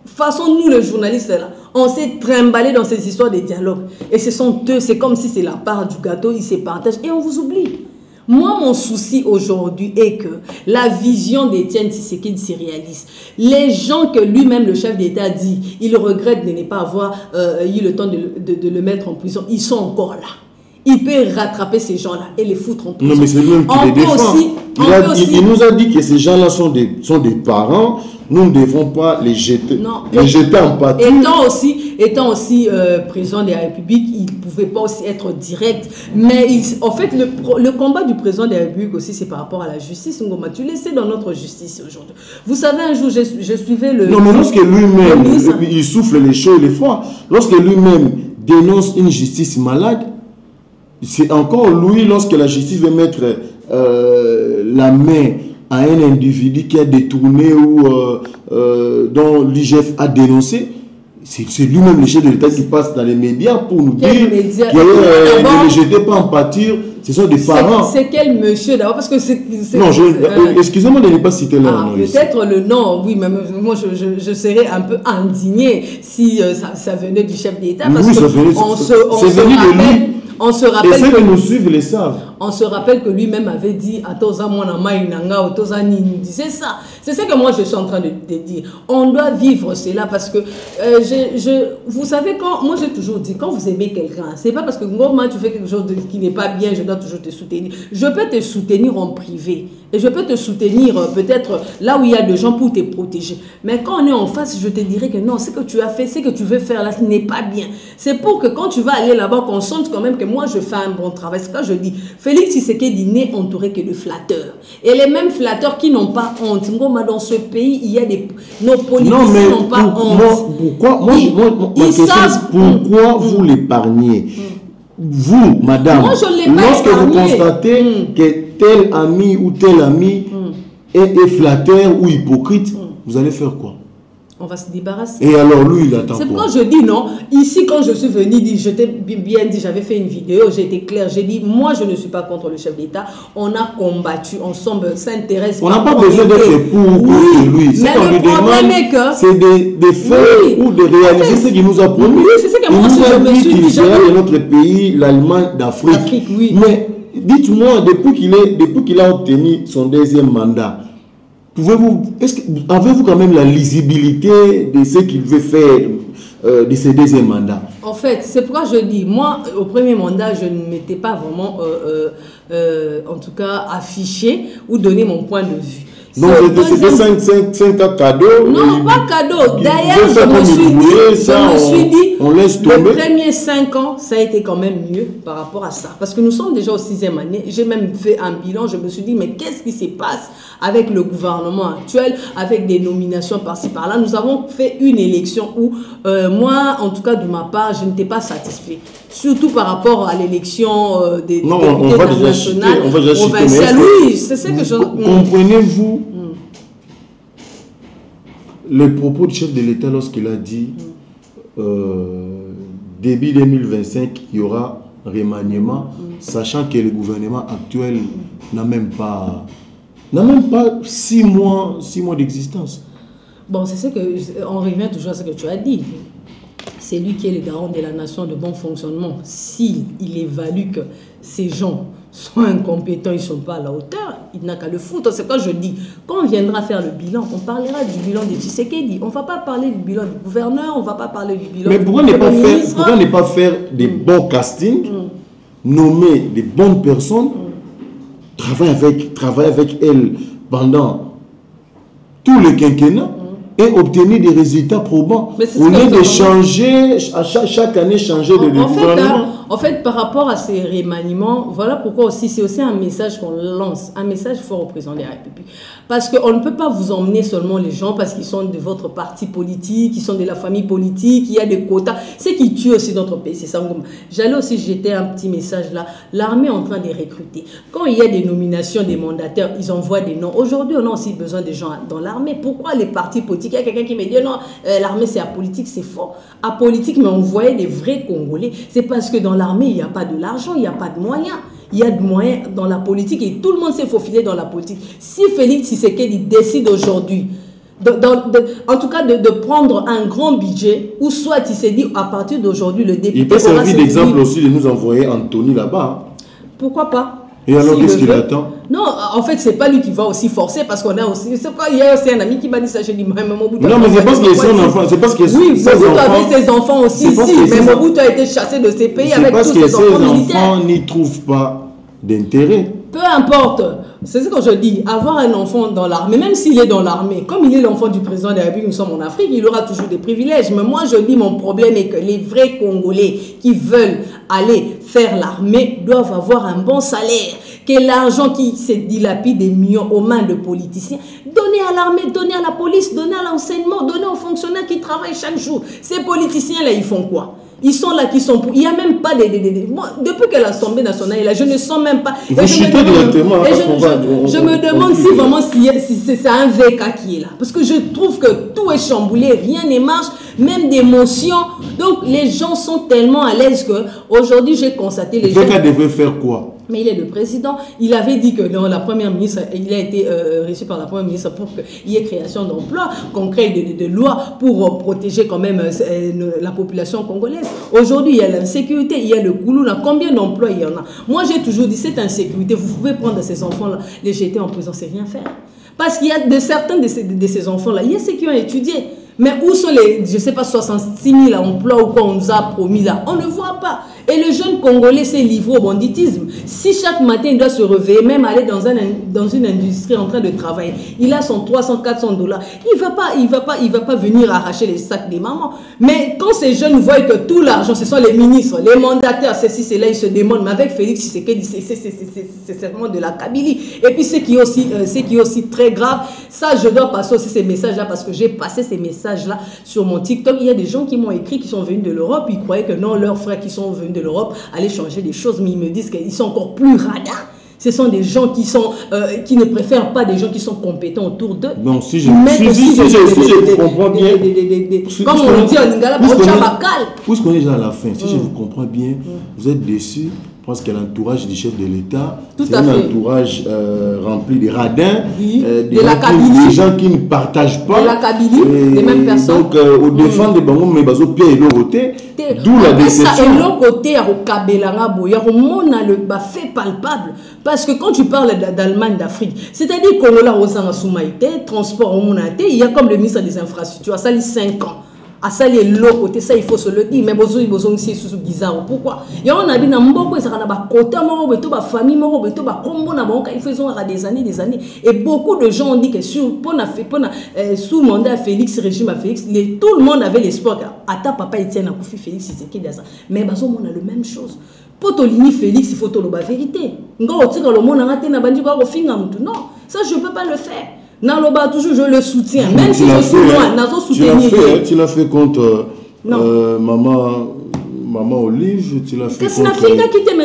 Façon, nous, les journalistes, là, on s'est trimballé dans ces histoires de dialogue. Et ce sont eux, c'est comme si c'est la part du gâteau, ils se partagent et on vous oublie. Moi, mon souci aujourd'hui est que la vision d'Étienne Tshisekedi se réalise. Les gens que lui-même, le chef d'État, dit, il regrette de ne pas avoir eu le temps de le mettre en prison, ils sont encore là. Il peut rattraper ces gens-là et les foutre en prison. Non, mais c'est lui-même qui les défend. Il nous a dit que ces gens-là sont des parents. Nous ne devons pas les jeter, jeter en pâture. Étant aussi président de la République, il ne pouvait pas aussi être direct. Mais en fait, le combat du président de la République aussi, c'est par rapport à la justice. Ngoma, tu le sais dans notre justice aujourd'hui. Vous savez, un jour, je suivais le... Non, mais lorsque lui-même, il souffle les chauds et les froids, lorsque lui-même dénonce une justice malade, c'est encore lui, lorsque la justice veut mettre la main à un individu qui a détourné ou dont l'IGF a dénoncé, c'est lui-même le chef de l'État qui passe dans les médias pour nous dire que ne les jetez pas en pâture, ce sont des parents. C'est quel monsieur d'abord? Parce que c'est... Non, excusez-moi de ne pas citer leur nom. Peut-être le nom, oui, mais moi je serais un peu indigné si ça venait du chef d'État. Parce oui, c'est venu de lui. on se rappelle et ceux qui nous suivent les savent. on se rappelle que lui-même avait dit à Toza Monama Inanga ou Toza Nini. C'est ça. C'est ça que moi je suis en train de dire. On doit vivre cela parce que vous savez, moi j'ai toujours dit, quand vous aimez quelqu'un, c'est pas parce que Ngoma tu fais quelque chose qui n'est pas bien, je dois toujours te soutenir. Je peux te soutenir en privé et je peux te soutenir peut-être là où il y a des gens pour te protéger. Mais quand on est en face, je te dirais que non, ce que tu as fait, ce que tu veux faire là, ce n'est pas bien. C'est pour que quand tu vas aller là-bas, qu'on sente quand même que moi je fais un bon travail. C'est quand je dis, Félix Tshisekedi n'est entouré que de flatteurs. Et les mêmes flatteurs qui n'ont pas honte. Dans ce pays, il y a nos politiciens n'ont pas honte. Pourquoi vous l'épargnez? Vous, madame, moi, je lorsque vous constatez que tel ami ou tel ami est flatteur ou hypocrite, vous allez faire quoi? On va se débarrasser. Et alors lui, il attend quoi? C'est pourquoi je dis non. Ici, quand je suis venue, je t'ai bien dit, j'avais fait une vidéo, j'ai été claire, j'ai dit, moi je ne suis pas contre le chef d'État. On a combattu, ensemble, s'intéresse. On n'a pas besoin d'être pour lui. Mais le problème est que c'est des faits ou de réaliser ce qu'il nous a promis. Oui, c'est ce que moi aussi je me suis dit. Il sera de notre pays, l'Allemagne d'Afrique. Oui. Mais dites-moi, depuis qu'il a obtenu son deuxième mandat, avez-vous quand même la lisibilité de ce qu'il veut faire de ses deuxièmes mandats? En fait, c'est pourquoi je dis, moi, au premier mandat, je ne m'étais pas vraiment, en tout cas, affiché ou donné mon point de vue. Donc, c'était 5 cadeaux. Non, pas cadeau. D'ailleurs, je me suis dit, on laisse tomber. Les premiers 5 ans, ça a été quand même mieux par rapport à ça. Parce que nous sommes déjà au 6e année. J'ai même fait un bilan. Je me suis dit, mais qu'est-ce qui se passe avec le gouvernement actuel, avec des nominations par-ci, par-là? Nous avons fait une élection où, moi, en tout cas, de ma part, je n'étais pas satisfait. Surtout par rapport à l'élection des députés nationales, provinciales. Oui, c'est ce que je... Comprenez-vous les propos du chef de l'État lorsqu'il a dit début 2025, il y aura remaniement, sachant que le gouvernement actuel n'a même pas 6 mois d'existence. Bon, c'est ce que... On revient toujours à ce que tu as dit. C'est lui qui est le garant de la nation de bon fonctionnement. S'il évalue que ces gens sont incompétents, ils ne sont pas à la hauteur, il n'a qu'à le foutre. C'est quand je dis, quand on viendra faire le bilan, on parlera du bilan de Tshisekedi. On ne va pas parler du bilan du gouverneur, on ne va pas parler du bilan du ministre. Pourquoi ne pas faire des bons castings, nommer des bonnes personnes, travailler avec elles pendant tout le quinquennat et obtenir des résultats probants. Au lieu de changer, à chaque année, changer de gouvernement. En fait, par rapport à ces remaniements, voilà pourquoi aussi, c'est aussi un message qu'on lance, un message fort au président de la République. Parce qu'on ne peut pas vous emmener seulement les gens parce qu'ils sont de votre parti politique, ils sont de la famille politique, il y a des quotas. C'est qui tue aussi notre pays, c'est ça. J'allais aussi jeter un petit message là. L'armée est en train de recruter. Quand il y a des nominations des mandataires, ils envoient des noms. Aujourd'hui, on a aussi besoin de gens dans l'armée. Pourquoi les partis politiques? Il y a quelqu'un qui me dit non, l'armée c'est apolitique, c'est faux. Apolitique, mais on voyait des vrais Congolais. C'est parce que dans l'armée, il n'y a pas de l'argent, il n'y a pas de moyens. Il y a de moyens dans la politique et tout le monde s'est faufilé dans la politique. Si Félix Tshisekedi décide aujourd'hui, en tout cas de prendre un grand budget, ou soit il s'est dit à partir d'aujourd'hui, le député... Il peut servir d'exemple aussi de nous envoyer Anthony là-bas. Pourquoi pas? Et alors, qu'est-ce qu'il attend? Non, en fait, c'est pas lui qui va aussi forcer parce qu'on a aussi... C'est quoi? Il y a aussi un ami qui m'a dit ça, j'ai dit, mais Mobutu... Non, mais c'est parce qu'il est son enfant. C'est parce que oui, Mobutu avait ses enfants aussi ici, mais Mobutu a été chassé de ses pays avec tous ses enfants militaires. Ses enfants n'y trouvent pas d'intérêt. Peu importe. C'est ce que je dis. Avoir un enfant dans l'armée, même s'il est dans l'armée, comme il est l'enfant du président de la République, nous sommes en Afrique, il aura toujours des privilèges. Mais moi, je dis, mon problème est que les vrais Congolais qui veulent aller faire l'armée doivent avoir un bon salaire. Que l'argent qui se dilapide des millions aux mains de politiciens, donnez à l'armée, donnez à la police, donnez à l'enseignement, donnez aux fonctionnaires qui travaillent chaque jour. Ces politiciens-là, ils font quoi? Ils sont là, qui sont pour... Il n'y a même pas moi, depuis que l'Assemblée nationale est là, je ne sens même pas... Je me demande si vraiment si c'est un VK qui est là. Parce que je trouve que tout est chamboulé, rien ne marche, même des motions. Donc les gens sont tellement à l'aise que aujourd'hui j'ai constaté... Les VK devaient faire quoi? Mais il est le président. Il avait dit que non, la première ministre, il a été reçu par la première ministre pour qu'il y ait création d'emplois, qu'on crée des lois pour protéger quand même la population congolaise. Aujourd'hui, il y a l'insécurité, il y a le Koulouna. Combien d'emplois il y en a? Moi, j'ai toujours dit, cette insécurité, vous pouvez prendre ces enfants-là, les jeter en prison, c'est rien faire. Parce qu'il y a certains de ces enfants-là, il y a ceux qui ont étudié. Mais où sont les, je ne sais pas, 66 000 emplois ou quoi on nous a promis là? On ne voit pas. Et le jeune Congolais s'est livré au banditisme. Si chaque matin il doit se réveiller, même aller dans une industrie en train de travailler, il a son 300, 400 $, il va pas venir arracher les sacs des mamans. Mais quand ces jeunes voient que tout l'argent, ce sont les ministres, les mandataires, ceci, cela, ils se demandent, mais avec Félix Tshisekedi, c'est certainement de la Kabylie. Et puis ce qui est aussi très grave, ça je dois passer aussi ces messages-là parce que j'ai passé ces messages-là sur mon TikTok. Il y a des gens qui m'ont écrit, qui sont venus de l'Europe, ils croyaient que non, leurs frères qui sont venus de l'Europe allaient changer des choses, mais ils me disent qu'ils sont encore plus radins. Ce sont des gens qui ne préfèrent pas des gens qui sont compétents autour d'eux. Donc, si je comprends bien, comme on dit en Lingala, puisqu'on est déjà à la fin, si je vous comprends bien, vous êtes déçus. Je pense que l'entourage du chef de l'État, c'est un entourage rempli de radins, des gens qui ne partagent pas. De la Kabylie, les mêmes personnes. Donc, au défend de Bango, mais bazo pied et l'autre côté, d'où la déception. Et l'autre côté, au Kabelanga, il y a un fait palpable. Parce que quand tu parles d'Allemagne, d'Afrique, c'est-à-dire qu'on a aux Soumaïté, transport au Monaté, il y a comme le ministre des Infrastructures, ça les 5 ans. À ça les l'autre côté, ça il faut se le dire, mais besoin aussi sous bizarre. Pourquoi? Il y a un habit dans beaucoup et ça n'a pas côté moro beto ba famille moro beto ba combo na banque il faisons à des années et beaucoup de gens ont dit que sur sous mandat Félix régime à Félix, tout le monde avait l'espoir à ta papa Etienne a confié Félix c'est qui ça. Mais bazo on a la même chose. Potolini Félix il faut to la vérité. Ngo otika le monde ngate na bandi ko finga mutu. Non, ça je peux pas le faire. Naloba toujours je le soutiens même si je suis loin nazo soutenir. Tu l'as fait contre maman Olive, tu l'as fait contre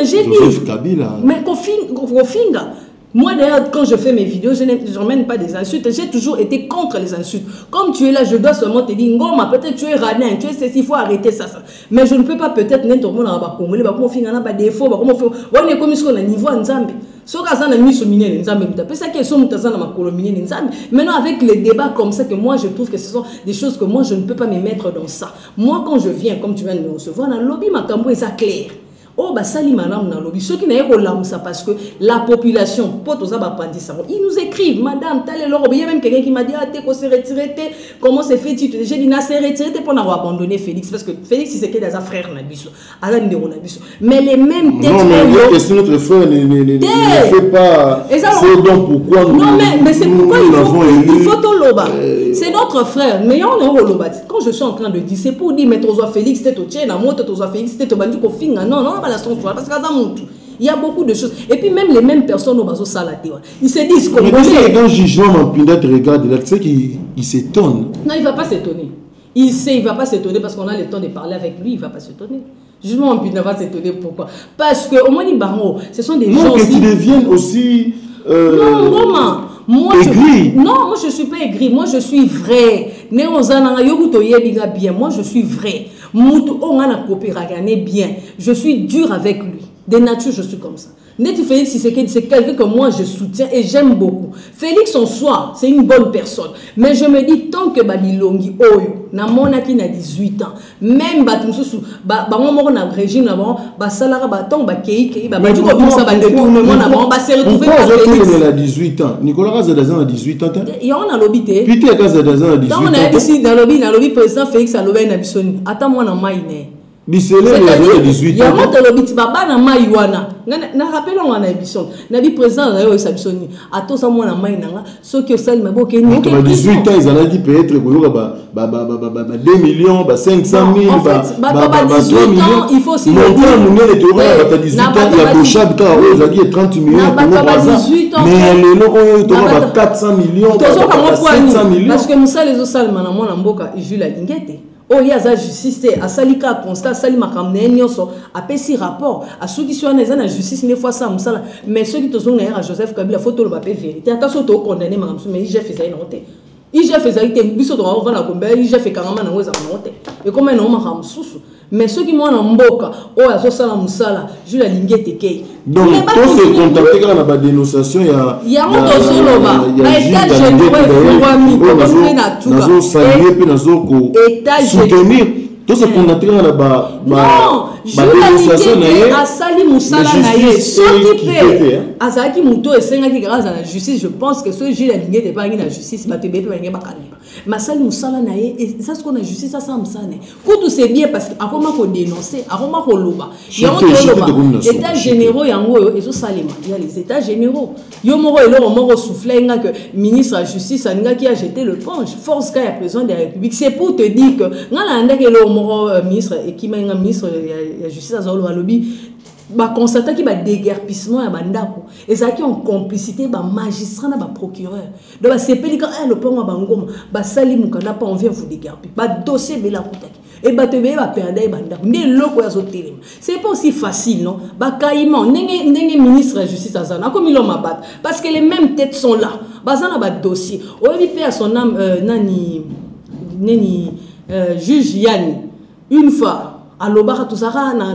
Joseph Kabila. Mais Kofinga. Moi d'ailleurs quand je fais mes vidéos, je n'emmène pas des insultes, j'ai toujours été contre les insultes. Comme tu es là, je dois seulement te dire Ngoma, peut-être tu es radin, tu es ceci, il faut arrêter ça. Mais je ne peux pas peut-être n'être au monde à Congolais, comment finir n'a pas défaut, comment faire. On est comme si on a niveau en Zambie. Maintenant avec les débats comme ça que moi je trouve que ce sont des choses que moi je ne peux pas me mettre dans ça. Moi quand je viens comme tu viens de me recevoir dans le lobby ma cambo est ça clair. Oh bah sali madame dans le lobby ceux qui n'aient pas là ça parce que la population ils nous écrivent madame tel lobby il y a même quelqu'un qui m'a dit ah t'es qu'on s'est retiré comment c'est fait tu j'ai dit n'a s'est retiré pour avoir abandonné Félix parce que Félix c'est que des affaires nabiso alors on a biso mais les mêmes têtes non mais que notre frère ne fait pas c'est donc pourquoi non mais c'est pourquoi il faut tout loba c'est notre frère mais on est au loba quand je suis en train de dire c'est pour dire mais toi Félix t'es au tien na moto toi Félix t'es au bandu ko finga non parce que il y a beaucoup de choses et puis même les mêmes personnes au bateau salaté ils se disent comme quand jugement en pindat regarde là tu sais qu'il s'étonne. Non il va pas s'étonner il va pas s'étonner parce qu'on a le temps de parler avec lui il va pas s'étonner jugement en pindat va s'étonner pourquoi parce que au moins les barreaux ce sont des gens qui deviennent aussi non moi je suis pas aigri moi je suis vrai moi je suis vrai bien je suis dur avec lui de nature je suis comme ça. Félix c'est quelqu'un que moi je soutiens et j'aime beaucoup. Félix en soi c'est une bonne personne mais je me dis tant que Babilongi Oyo na mona qui n'a 18 ans même batumsusu ba ngomoko na régime na bon ba salara ba tong ba kei ba du ko ça ba détournement na bon ba se retrouver par Félix il a 18 ans Nicolas Kazadazan a 18 ans il y a on a lobby té Peter Kazadazan a 18 ans on a ici dans lobby président Félix a lobby na bisoni attends moi na maine Bisele il a 18 ans. Il y a un autre lobby baba na maiwana. Na rappelle on a émission. Na bi président na yo sabisoni. Ato sa moi na mai nanga. So que ça me boke ni. 18 ans ils allaient dire peut-être que 2 millions, 500 000, 18 ans, il faut aussi le dire. 18 ans, il y a Bochab qui a dit 30 millions pour mais les locaux ont 400 millions, 700 millions. Parce que Moussa les Osalma na mona mboka Jules la Lingete. Oh, il y a la justice, à Salika constat, Salima Kamnenioso, à Pessi rapport, à ceux qui sont en la justice, une fois ça, mais ceux qui sont à Joseph Kabila, photo le papier vérité. Attention, tu as condamné, mais il fait ça, il fait ça, il fait ça, il fait ça, il fait ça, il fait ça, et comment on m'a mais ceux qui m'ont en mboka oh azo sala musala je la lingete kei donc tous ces contactés quand on a des dénonciations il y a état soutenir tous ces contactés quand on a non je asali musala na ye soki pe azaki muto esengaki grâce à la justice je pense que ce juge la lingete pas na justice ba tebete ba ngeba kani masali musala na ye et ça ce qu'on a justice ça ça musane kutu c'est bien parce que akoma ko dénoncer akoma ko loba yango loba états généraux yango yo ezo salema il y a les états généraux yo moko eloko moko souffler nga que ministre de la justice aninga qui a jeté le ponge force ka ya président de la république c'est pour te dire que ngala ndeke lo moko ministre et qui m'a ministre la justice azolo alobi ba constater ki ba déguerpissement ya bandako et ça qui en complicité ba magistrat na ba procureur donc ba sepeli ka le pongo ba ngoma ba sali mukana pas on vient vous déguerpir ba dossier bela kutaki et ba te ba perdre bandako ndé loko ya zotelema c'est pas aussi facile non ba kaïman ndenge ministre de la justice azana comme il m'a parce que les mêmes têtes sont là bazana ba dossier oyebi pe à son âme nani juge Yani une fois alobaka tozaka na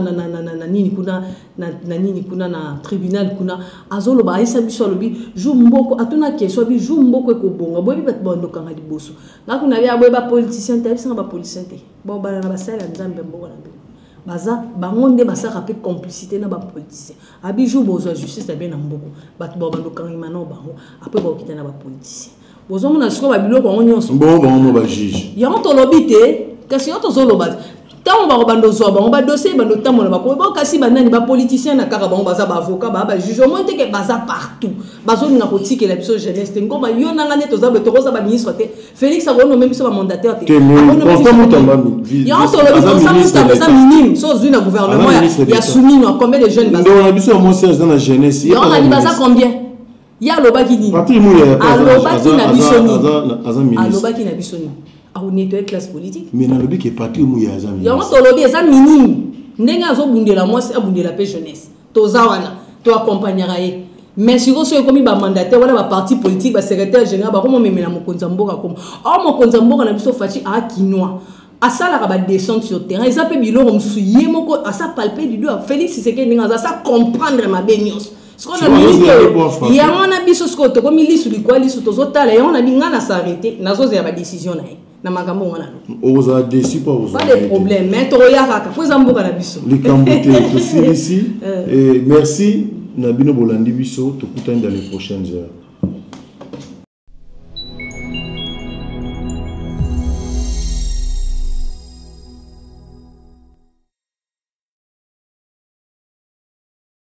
nini kuna na tribunal kuna azoloba aisa biso alobi jour mboko atuna question bi jour mboko ekobonga boyebi bato bandokanga liboso ngako na bia boyeba politicien te bisanga ba politicien te bo bana na basala nzambe mboko na be baza bango nde basaka pe complicité na ba politicien abi jour bozo justice na bien na mboko bato bandokanga imano bango après ba okita na ba politicien bozo mona siko ba biloko ngo nyonso bon ba juge yango tolobi te kasi yo tozoloba tant on va bando zo ba on va dossier bando tamona ba ko ba kasi banani ba politicien na kaka ba baza ba avocat ba juge au moins te que baza partout bazo na kotike la biso jeunesse te ngoma yo na ngane toza be tokoza ba ministre te Félix a même biso ba mandataire te ya on tolo ça minime so zui na gouvernement ya soumis no combien de jeunes baza donc na biso mo c'est dans la jeunesse ya on a dit baza combien ya lobaki ni alobaki na biso ni alobaki na biso ni on nettoie classe politique mais na lobi ke parti mu ya azami ya on lobi eza minime ndenge azo bundela mwasi abundela pe jeunesse toza wana to accompagnera ye mais siko so komi ba mandataire wala ba parti politique ba secrétaire général ba komo memela mokonza mboka komo mokonza mboka na biso fachi a kinwa asala ka ba descendre sur terrain eza pe biloko msuye moko asa palper du doigt Félix Tshisekedi ninga sa comprendre ma benios ce qu'on a dit ya mona biso sko to komi lisu likwa lisu tozotala ya on a dit ngana s'arrêter nazo ya ba décision na ye na makambo wana on a décidé pas de problème mais to ya kaka poza mboka na biso likambote to ici et merci na bino bolandi biso to kutani dans les prochaines heures.